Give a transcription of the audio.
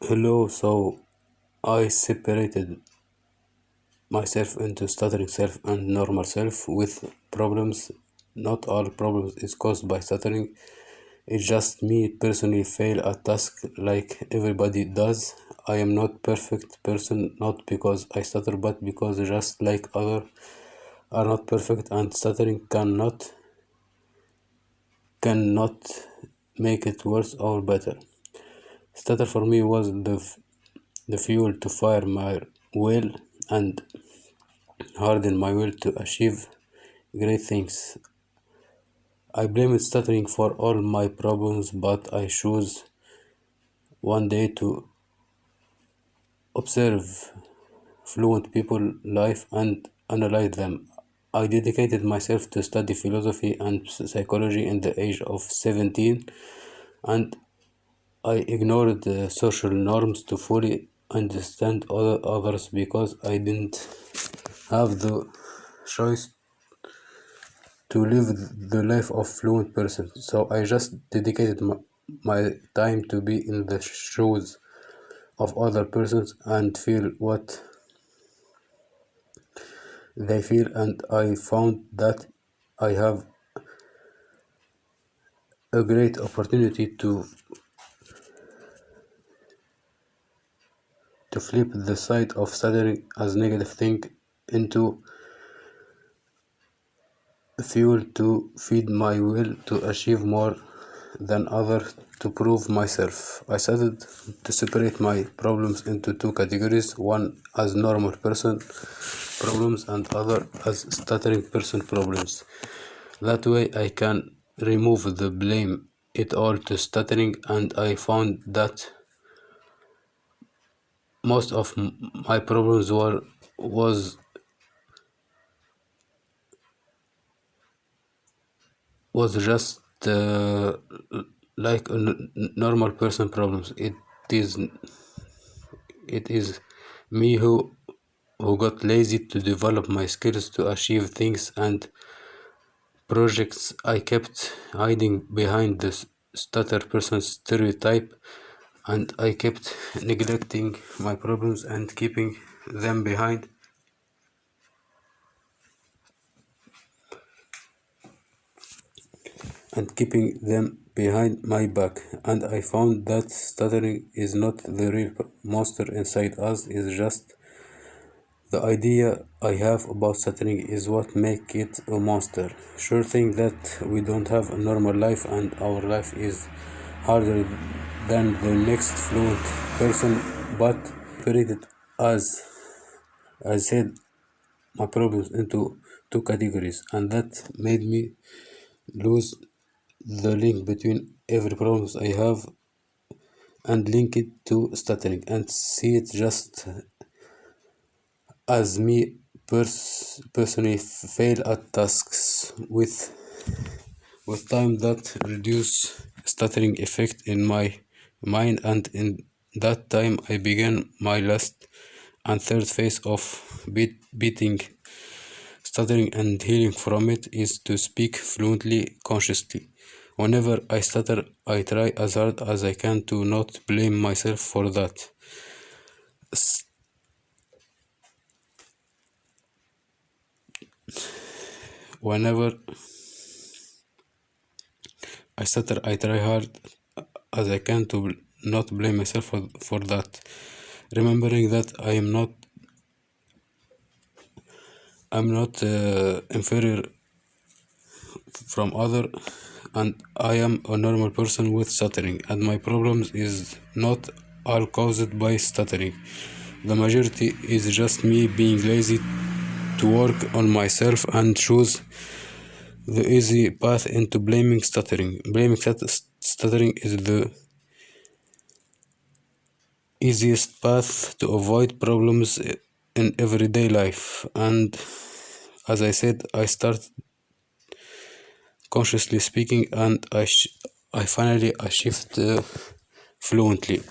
Hello, so I separated myself into stuttering self and normal self with problems. Not all problems is caused by stuttering. It's just me personally fail at task like everybody does. I am not perfect person not because I stutter but because just like other are not perfect and stuttering cannot make it worse or better. Stutter for me was the fuel to fire my will and harden my will to achieve great things. I blame stuttering for all my problems, but I choose one day to observe fluent people life and analyze them. I dedicated myself to study philosophy and psychology in the age of 17, and I ignored the social norms to fully understand other others because I didn't have the choice to live the life of fluent person. So I just dedicated my time to be in the shoes of other persons and feel what they feel, and I found that I have a great opportunity to flip the side of stuttering as negative thing into fuel to feed my will to achieve more than others to prove myself. I started to separate my problems into two categories, one as normal person problems and other as stuttering person problems. That way I can remove the blame it all to stuttering, and I found that most of my problems was just like a normal person problems. Is it is me who got lazy to develop my skills to achieve things and projects. I kept hiding behind the stutter person stereotype, and I kept neglecting my problems them behind and keeping them behind my back. And I found that stuttering is not the real monster inside us, it's just the idea I have about stuttering is what makes it a monster. Sure thing that we don't have a normal life and our life is harder than the next fluent person, but separated as I said my problems into two categories, and that made me lose the link between every problems I have and link it to stuttering and see it just as me personally fail at tasks with time that reduce stuttering effect in my mind, and in that time I began my last and third phase of beating stuttering, and healing from it is to speak fluently consciously. Whenever I stutter, I try as hard as I can to not blame myself for that. Whenever I stutter, I try hard as I can to not blame myself for that. Remembering that I'm not inferior from other, and I am a normal person with stuttering, and my problems is not all caused by stuttering. The majority is just me being lazy to work on myself and choose the easy path into blaming stuttering. Blaming stuttering is the easiest path to avoid problems in everyday life. And as I said, I start consciously speaking, and I finally achieved fluency.